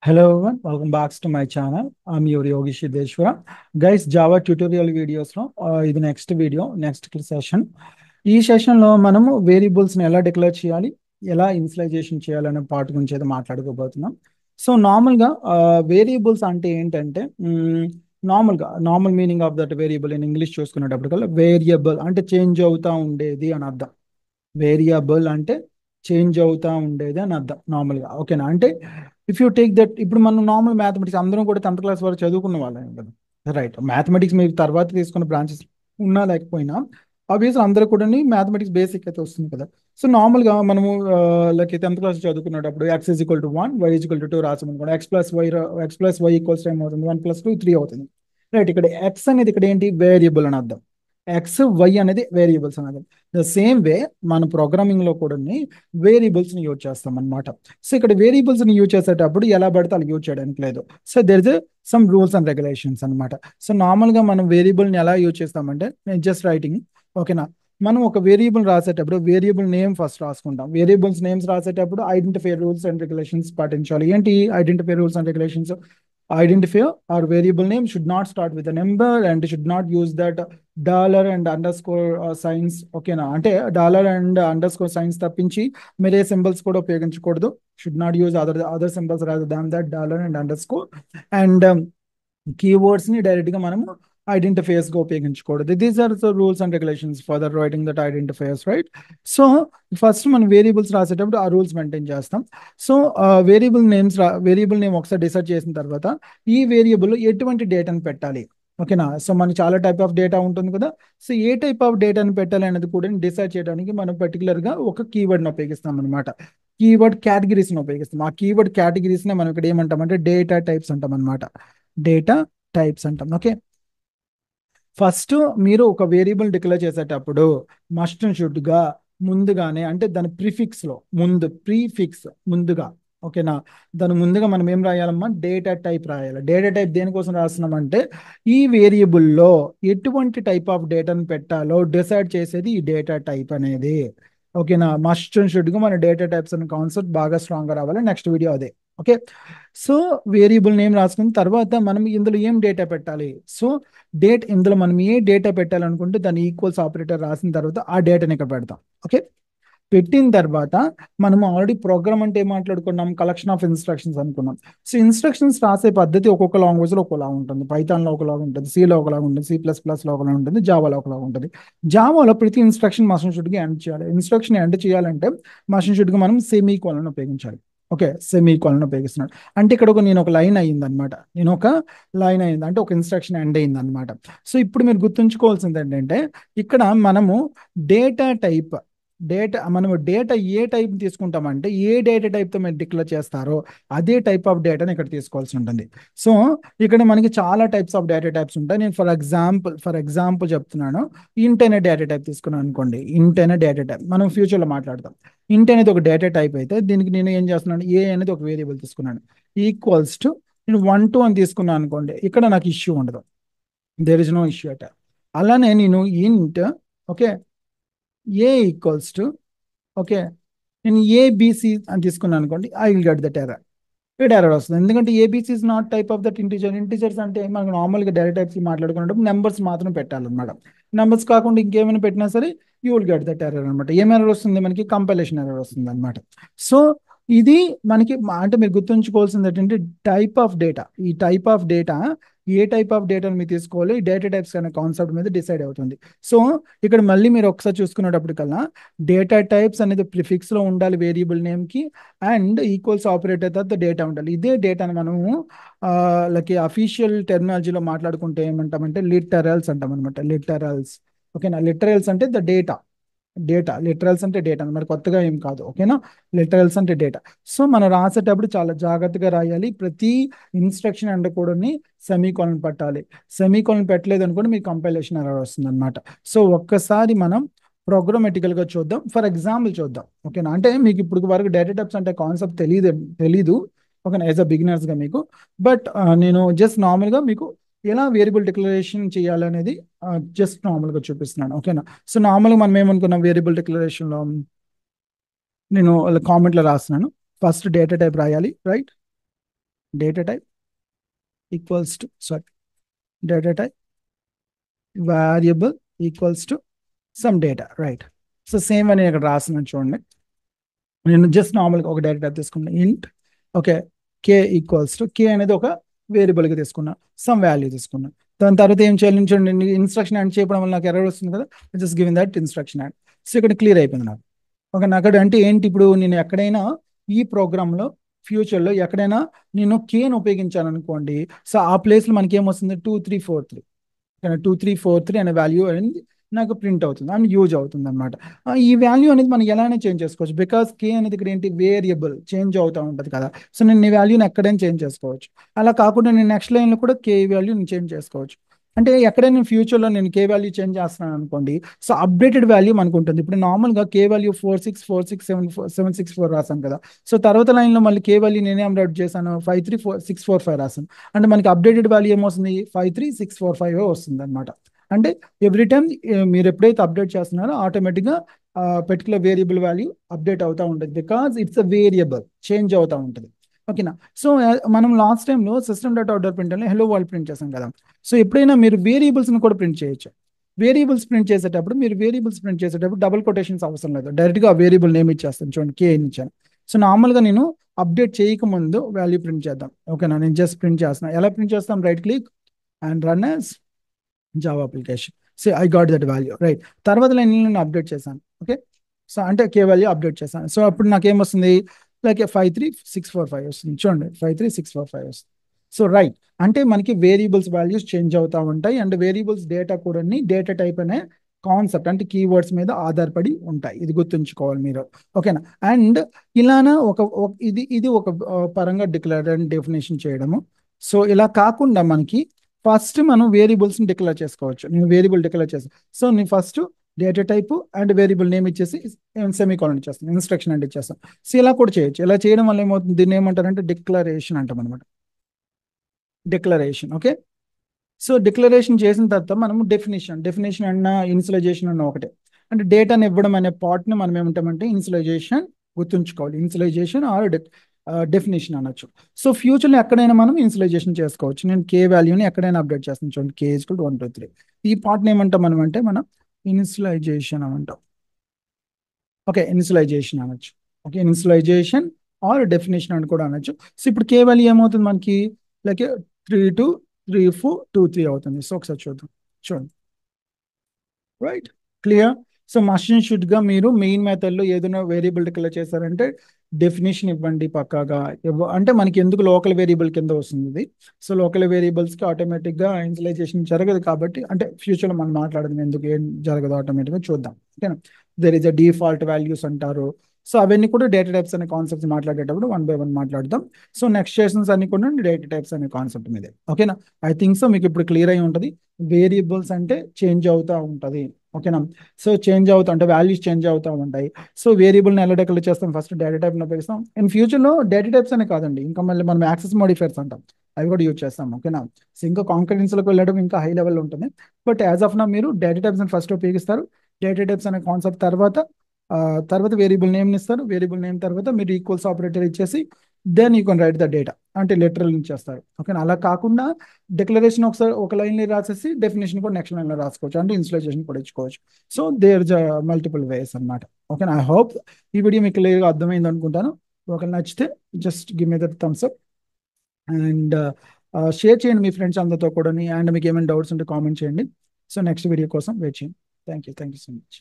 Hello everyone, welcome back to my channel. I'm your Yogi Siddeshwara. Guys, Java tutorial videos లో ఇది next video next session. ఈ సెషన్లో మనము వేరియబుల్స్ని ఎలా declare చేయాలి, ఎలా ఇనిషియలైజేషన్ చేయాలనే పార్ట్ గురించి అయితే మాట్లాడుకోబోతున్నాం. సో నార్మల్గా వేరియబుల్స్ అంటే ఏంటంటే normal meaning of that variable in English చూసుకునేటప్పటికల్లా వేరియబుల్ అంటే చేంజ్ అవుతూ ఉండేది అని అర్థం. వేరియబుల్ అంటే చేంజ్ అవుతూ ఉండేది అని అర్థం నార్మల్గా. ఓకేనా? అంటే ఇఫ్ యూ టేక్ దట్, ఇప్పుడు మనం నార్మల్ మ్యాథమెటిక్స్ అందరం కూడా 10th క్లాస్ వరకు చదువుకున్న వాళ్ళం కదా, రైట్? మ్యాథమెటిక్స్ మీరు తర్వాత తీసుకున్న బ్రాంచెస్ ఉన్నా లేకపోయినా ఆబ్వియస్లీ అందరూ కూడా మ్యాథమెటిక్స్ బేసిక్ అయితే వస్తుంది కదా. సో నార్మల్గా మనము లైక్ 10th క్లాస్ చదువుకునేటప్పుడు x is equal to 1, y is equal to 2 రాసాము కూడా, ఎక్స్ ప్లస్ వై ఈక్వల్స్ ఏమవుతుంది, 1 + 2 3 అవుతుంది, రైట్? ఇక్కడ ఎక్స్ అనేది ఇక్కడ ఏంటి, వేరియబుల్ అని అర్థం. ఎక్స్ వై అనేది వేరియబుల్స్ అనేది. ద సేమ్ వే మన ప్రోగ్రామింగ్ లో కూడా వేరియబుల్స్ ని యూజ్ చేస్తాం అనమాట. సో ఇక్కడ వేరియబుల్స్ ని యూజ్ చేసేటప్పుడు ఎలా పడితే అలా యూజ్ చేయడానికి లేదు. So there is some rules and regulations అనమాట. సో నార్మల్ గా మనం వేరియబుల్ ని ఎలా యూజ్ చేస్తామంటే, నేను జస్ట్ రైటింగ్, ఓకేనా? మనం ఒక వేరియబుల్ రాసేటప్పుడు వేరియబుల్ నేమ్ ఫస్ట్ రాసుకుంటాం. వేరియబుల్స్ నేమ్స్ రాసేటప్పుడు ఐడెంటిఫై రూల్స్ అండ్ రెగ్యులేషన్స్ పాటించాలి. ఏంటి identify rules and regulations? Identifier or variable name should not start with a number and should not use that dollar and underscore signs. ఓకేనా? అంటే dollar and underscore signs తప్పించి మీరే symbols కూడా ఉపయోగించకూడదు. Should not use other symbols rather than that dollar and underscore. And keywords ని direct గా మనము identifiers గా ఉపయోగించకూడదు. These are the rules and regulations for the writing that identifiers, right? So first మనం variables రాసేటప్పుడు ఆ rules maintain చేస్తాం. So variable name ఒకసారి డిసైడ్ చేసిన తర్వాత ఈ వేరియబుల్ ఎటువంటి డేటాను పెట్టాలి, ఓకేనా? సో మనకి చాలా టైప్ ఆఫ్ డేటా ఉంటుంది కదా. సో ఏ టైప్ ఆఫ్ డేటాను పెట్టాలి అనేది కూడా డిసైడ్ చేయడానికి మనం పర్టికులర్ గా ఒక కీవర్డ్ని ఉపయోగిస్తాం అనమాట. కీవర్డ్ కేటగిరీస్ని ఉపయోగిస్తాం. ఆ కీవర్డ్ కేటగిరీస్ని మనం ఇక్కడ ఏమంటామంటే డేటా టైప్స్ అంటాం అనమాట. డేటా టైప్స్ అంటాం. ఓకే, ఫస్ట్ మీరు ఒక వేరియబుల్ డిక్లేర్ చేసేటప్పుడు మస్ట్ అండ్ షుడ్ గా ముందుగానే, అంటే దాని ప్రిఫిక్స్ లో ప్రీఫిక్స్ ముందుగా, ఓకేనా? దాని ముందుగా మనం ఏం రాయాలమ్మా, డేటా టైప్ రాయాలి. డేటా టైప్ దేనికోసం రాస్తున్నామంటే ఈ వేరియబుల్లో ఎటువంటి టైప్ ఆఫ్ డేటాను పెట్టాలో డిసైడ్ చేసేది ఈ డేటా టైప్ అనేది. ఓకేనా? మస్ట్ అండ్ షుడ్ గా మన డేటా టైప్స్ అనే కాన్సెప్ట్ బాగా స్ట్రాంగ్ గా రావాలి. నెక్స్ట్ వీడియో అదే. ఓకే, సో వేరియబుల్ నేమ్ రాసుకున్న తర్వాత మనం ఇందులో ఏం డేటా పెట్టాలి. సో ఇందులో మనం ఏ డేటా పెట్టాలనుకుంటే దాని ఈక్వల్స్ ఆపరేటర్ రాసిన తర్వాత ఆ డేటాని ఇక్కడ పెడతాం. ఓకే, పెట్టిన తర్వాత మనం ఆల్రెడీ ప్రోగ్రామ్ అంటే ఏం మాట్లాడుకున్నాం, కలెక్షన్ ఆఫ్ ఇన్స్ట్రక్షన్స్ అనుకున్నాం. సో ఇన్స్ట్రక్షన్స్ రాసే పద్ధతి ఒక్కొక్క లాంగ్వేజ్ లో ఒకలా ఉంటుంది. పైథాన్లో ఒకలాగా ఉంటుంది, సిలో ఒకలాగా ఉంటుంది, C++లో ఒకలా ఉంటుంది, జావాలో ఒకలాగా ఉంటుంది. జావాలో ప్రతి ఇన్స్ట్రక్షన్ మషన్ షుడ్గా ఎండ్ చేయాలి. ఇన్స్ట్రక్షన్ ఎండ్ చేయాలంటే మషన్ షుడ్గా మనం సెమీ కోలన్ ఉపయోగించాలి. ఓకే, సెమీ కోలన్ ఉపయోగిస్తున్నాడు అంటే ఇక్కడ నేను ఒక లైన్ అయ్యింది అనమాట. అంటే ఒక ఇన్స్ట్రక్షన్ ఎండ్ అయింది అనమాట. సో ఇప్పుడు మీరు గుర్తుంచుకోవాల్సింది ఏంటంటే ఇక్కడ మనము మనము డేటా ఏ టైప్ తీసుకుంటామంటే ఏ డేటా టైప్తో మీరు డిక్లేర్ చేస్తారో అదే టైప్ ఆఫ్ డేటాని ఇక్కడ తీసుకోవాల్సి ఉంటుంది. సో ఇక్కడ మనకి చాలా టైప్స్ ఆఫ్ డేటా టైప్స్ ఉంటాయి. నేను ఫర్ ఎగ్జాంపుల్ చెప్తున్నాను. ఇంట్ అనే డేటా టైప్ తీసుకున్నాను అనుకోండి. ఇంట్ అనే డేటా టైప్ మనం ఫ్యూచర్లో మాట్లాడతాం. ఇంట్ అనేది ఒక డేటా టైప్ అయితే దీనికి నేను ఏం చేస్తున్నాను, ఏ అనేది ఒక వేరియబుల్ తీసుకున్నాను. ఈక్వల్స్ టు నేను 1 2 అని తీసుకున్నాను అనుకోండి, ఇక్కడ నాకు ఇష్యూ ఉండదు. There is no issue at. అలానే నేను int, okay, a equals to, okay, నేను ఏబిసి అని తీసుకున్నాను అనుకోండి, I will get that error. ఇక్కడ ఎర్రర్ వస్తుంది ఎందుకంటే abc is not type of that integer. Integers అంటే మనకు నార్మల్గా డేటా టైప్స్ మాట్లాడుకున్నప్పుడు నెంబర్స్ మాత్రం పెట్టాలన్నమాట. నెంబర్స్ కాకుండా ఇంకేమైనా పెట్టినా సరే you will get that error అనమాట. ఏం ఎర్రర్ వస్తుంది మనకి, కంపైలేషన్ ఎర్రర్ వస్తుంది అనమాట. సో ఇది మనకి అంటే మీరు గుర్తుంచుకోవాల్సింది ఏంటంటే టైప్ ఆఫ్ డేటా, ఈ type of data A type of డేటాను మీరు తీసుకోవాలి, డేటా టైప్స్ అనే కాన్సెప్ట్ మీద డిసైడ్ అవుతుంది. సో ఇక్కడ మళ్ళీ మీరు ఒకసారి చూసుకునేటప్పటికల్లా డేటా టైప్స్ అనేది ప్రిఫిక్స్ లో ఉండాలి వేరియబుల్ నేమ్ కి, అండ్ ఈక్వల్స్ ఆపరేటర్ తర్వాత డేటా ఉండాలి. ఇదే డేటాను మనము లైక్ అఫీషియల్ టెర్మినాలజీలో మాట్లాడుకుంటే ఏమంటామంటే లిటరల్స్ అంటాం అనమాట. లిటరల్స్, ఓకేనా? లిటరల్స్ అంటే ద లిటరల్స్ అంటే డేటా మరి కొత్తగా ఏం కాదు. ఓకేనా? లిటరల్స్ అంటే డేటా. సో మనం రాసేటప్పుడు చాలా జాగ్రత్తగా రాయాలి. ప్రతి ఇన్స్ట్రక్షన్ అండ్ కూడా సెమీకోలన్ పెట్టాలి. సెమీకోలన్ పెట్టలేదు అనుకోండి మీకు కంపైలేషన్ ఎర్రర్ వస్తుంది అనమాట. సో ఒక్కసారి మనం ప్రోగ్రామెటికల్ గా చూద్దాం. ఫర్ ఎగ్జాంపుల్ చూద్దాం, ఓకేనా? అంటే మీకు ఇప్పుడు వరకు డేటా టైప్స్ అంటే కాన్సెప్ట్ తెలీదు, ఓకేనా, యాజ్ అ బిగినర్స్ గా మీకు. బట్ నేను జస్ట్ నార్మల్ గా మీకు ఎలా వేరియబుల్ డిక్లరేషన్ చేయాలనేది జస్ట్ నార్మల్ గా చూపిస్తున్నాను. ఓకేనా? సో నార్మల్గా మనం ఏమనుకున్నాం, వేరియబుల్ డిక్లరేషన్ లో నేను కామెంట్లో రాస్తున్నాను. ఫస్ట్ డేటా టైప్ రాయాలి, right? Data type equals to data type variable equals to some data, right. So same అని ఇక్కడ రాస్తున్నాను చూడండి. నేను జస్ట్ నార్మల్గా ఒక డేటా టైప్ తీసుకున్నాను, ఇంట్ ఓకే కే ఈక్వల్స్ టు కే అనేది ఒక వేరియబుల్గా తీసుకున్నా, సమ్ వాల్యూ తీసుకున్నా. దాని తర్వాత ఏం చేయాలి చూడండి, ఇన్స్ట్రక్షన్ యాడ్ చేయడం వల్ల నాకు ఎర్రర్ వస్తుంది కదా, just giving that instruction add. So ఇక్కడ క్లియర్ అయిపోయింది నాకు. ఓకే, నాకు అంటే ఏంటి, ఇప్పుడు నేను ఎక్కడైనా ఈ ప్రోగ్రాంలో ఫ్యూచర్లో ఎక్కడైనా నేను కేని ఉపయోగించాను అనుకోండి, సో ఆ ప్లేస్లో మనకి ఏమొస్తుంది 2343, 2343 అనే వాల్యూ అనేది నాకు ప్రింట్ అవుతుంది అండ్ యూజ్ అవుతుంది అనమాట. ఈ వాల్యూ అనేది మనం ఎలానే చేంజ్ చేసుకోవచ్చు, బికాస్ కే అనేది ఇక్కడ ఏంటి వేరియబుల్ చేంజ్ అవుతూ ఉంటుంది కదా. సో నేను ఈ వాల్యూని ఎక్కడైనా చేంజ్ చేసుకోవచ్చు. అలా కాకుండా నేను నెక్స్ట్ లైన్లో కూడా కే వాల్యూ నేను చేంజ్ చేసుకోవచ్చు. అంటే ఎక్కడైనా ఫ్యూచర్లో నేను కే వాల్యూ చేంజ్ చేస్తున్నాను అనుకోండి, సో అప్డేటెడ్ వాల్యూ మనకు ఉంటుంది. ఇప్పుడు నార్మల్గా కే వాల్యూ 464674 రాసాను కదా, సో తర్వాత లైన్లో మళ్ళీ కే వాల్యూ నేనే అప్డేట్ చేశాను 534645 రాసాను. అంటే మనకి అప్డేటెడ్ వాల్యూ ఏమొస్తుంది 53645 వస్తుంది అనమాట. అంటే ఎవ్రీ టైం మీరు ఎప్పుడైతే అప్డేట్ చేస్తున్నారో ఆటోమేటిక్గా పర్టికులర్ వేరియబుల్ వాల్యూ అప్డేట్ అవుతూ ఉంటుంది, because it's a variable change అవుతూ ఉంటుంది. ఓకేనా. సో మనం లాస్ట్ టైంలో సిస్టమ్ డాట్ అవుట్ ప్రింట్ అని హెలో వరల్డ్ ప్రింట్ చేసాం కదా. సో ఎప్పుడైనా మీరు వేరియబుల్స్ని కూడా ప్రింట్ చేయొచ్చు. వేరియబుల్స్ ప్రింట్ చేసేటప్పుడు డబుల్ కొటేషన్స్ అవసరం లేదు, డైరెక్ట్గా వేరియబుల్ నేమ్ ఇచ్చేస్తాను. చూడండి కే అని ఇచ్చాను. సో నార్మల్గా నేను అప్డేట్ చేయకముందు వాల్యూ ప్రింట్ చేద్దాం. ఓకేనా, నేను జస్ట్ ప్రింట్ చేస్తున్నాను. ఎలా ప్రింట్ చేస్తాం, right click and run as Java application. So I got that value, right. తర్వాత నేను అప్డేట్ చేశాను. ఓకే, సో అంటే కే వాల్యూ అప్డేట్ చేశాను. సో అప్పుడు నాకు ఏమొస్తుంది, లైక్ 53645 వస్తుంది. చూడండి 53645 వస్తుంది. సో రైట్, అంటే మనకి వేరియబుల్స్ వాల్యూస్ చేంజ్ అవుతూ ఉంటాయి అండ్ వేరియబుల్స్ డేటా కూడా డేటా టైప్ అనే కాన్సెప్ట్ అంటే కీవర్డ్స్ మీద ఆధారపడి ఉంటాయి. ఇది గుర్తుంచుకోవాలి మీరు. ఓకేనా. అండ్ ఇలాన ఇది ఇది ఒక పరంగా డిక్లేర్ అండ్ డెఫినేషన్ చేయడము. సో ఇలా కాకుండా మనకి ఫస్ట్ మనం వేరియబుల్స్ని డిక్లేర్ చేసుకోవచ్చు. నేను వేరియబుల్ డిక్లేర్ చేస్తాను. సో నేను first data type and variable name ఇచ్చేసి సెమీకోలన్ ఇచ్చేస్తాను, ఇన్స్ట్రక్షన్ అంటే ఇచ్చేస్తాం. సో ఇలా కూడా చేయొచ్చు. ఇలా చేయడం వల్ల ఏమవుతుంది, దీన్ని ఏమంటారంటే డిక్లరేషన్ అంటాం అనమాట. Declaration, okay. సో డిక్లరేషన్ చేసిన తర్వాత మనము డెఫినేషన్ అన్న ఇనిషియలైజేషన్ అన్న ఒకటే. అంటే డేటాని ఇవ్వడం అనే పార్ట్ని మనం ఏమంటామంటే ఇనిషియలైజేషన్, గుర్తుంచుకోవాలి. ఇనిషియలైజేషన్ ఆర్ డెఫినేషన్ అనొచ్చు. సో ఫ్యూచర్లో ఎక్కడైనా మనం ఇనిషియలైజేషన్ చేసుకోవచ్చు. నేను కే వాల్యూని ఎక్కడైనా అప్డేట్ చేస్తాను. చూడండి కే ఈక్వల్ టు 1 2 3. ఈ పార్ట్ని ఏమంటాం మనం అంటే మనం ఇనిషియలైజేషన్ అంటాం. ఓకే, ఇనిషియలైజేషన్ అనొచ్చు. ఓకే, ఇనిషియలైజేషన్ ఆర్ డెఫినేషన్ అని కూడా అనొచ్చు. సో ఇప్పుడు కే వాల్యూ ఏమవుతుంది మనకి, లైక్ 323423 అవుతుంది. సో ఒకసారి చూద్దాం. చూడండి, right, clear. So must and షుడ్గా మీరు మెయిన్ మెథడ్లో ఏదైనా వేరియబుల్ డిక్లేర్ చేశారంటే డెఫినేషన్ ఇవ్వండి పక్కాగా. అంటే మనకి ఎందుకు లోకల్ వేరియబుల్ కింద వస్తుంది ఇది. సో లోకల్ వేరియబుల్స్కి ఆటోమేటిక్గా ఇనిషియలైజేషన్ జరగదు కాబట్టి, అంటే ఫ్యూచర్లో మనం మాట్లాడదాం ఎందుకు ఏం జరగదు ఆటోమేటిక్గా చూద్దాం. ఓకేనా. There is a default values అంటారు. సో అవన్నీ కూడా డేటా టైప్స్ అనే కాన్సెప్ట్స్ మాట్లాడేటప్పుడు 1 by 1 మాట్లాడదాం. సో నెక్స్ట్ సెషన్స్ అన్ని కూడా డేటా టైప్స్ అనే కాన్సెప్ట్ మీదే. ఓకేనా. ఐ థింక్ సో మీకు ఇప్పుడు క్లియర్ అయి ఉంటుంది. వేరియబుల్స్ అంటే చేంజ్ అవుతూ ఉంటుంది. ఓకేనా. సో చేంజ్ అవుతా అంటే వాల్యూస్ చేంజ్ అవుతూ ఉంటాయి. సో వేరియబుల్ని ఎలా డిక్లేర్ చేస్తాం, ఫస్ట్ డేటా టైప్ని ఉపయోగిస్తాం. ఇన్ ఫ్యూచర్లో డేటా టైప్స్ అనే కాదండి, ఇంకా మళ్ళీ మనం యాక్సెస్ మోడిఫైర్స్ అంటాం, అవి కూడా యూజ్ చేస్తాం. ఓకేనా. సో ఇంకా కాంకరెన్స్లోకి వెళ్ళడం ఇంకా హై లెవెల్ ఉంటుంది. బట్ యాజ్ ఆఫ్ నా మీరు డేటా టైప్స్ అని ఫస్ట్ ఉపయోగిస్తారు. డేటా టైప్స్ అనే కాన్సెప్ట్ తర్వాత వేరియబుల్ నేమ్ని ఇస్తారు. వేరియబుల్ నేమ్ తర్వాత మీరు ఈక్వల్స్ ఆపరేటర్ ఇచ్చేసి then you can write the data, అంటే లిటరల్ ఇచ్చేస్తారు. ఓకేనా. అలా కాకుండా డిక్లరేషన్ ఒకసారి ఒక లైన్లో రాసేసి డెఫినేషన్ కూడా నెక్స్ట్ లైన్లో రాసుకోవచ్చు, అంటే ఇన్స్టలేషన్ కూడా ఇచ్చుకోవచ్చు. So there is multiple ways అనమాట. ఓకేనా. ఐ హోప్ ఈ వీడియో మీకు క్లియర్గా అర్థమైంది అనుకుంటాను. ఒకవేళ నచ్చితే just give me that thumbs up and share చేయండి మీ ఫ్రెండ్స్ అందరితో కూడా. అండ్ మీకు ఏమైనా డౌట్స్ ఉంటే కామెంట్ చేయండి. సో నెక్స్ట్ వీడియో కోసం వెయిట్ చేయండి. Thank you so much.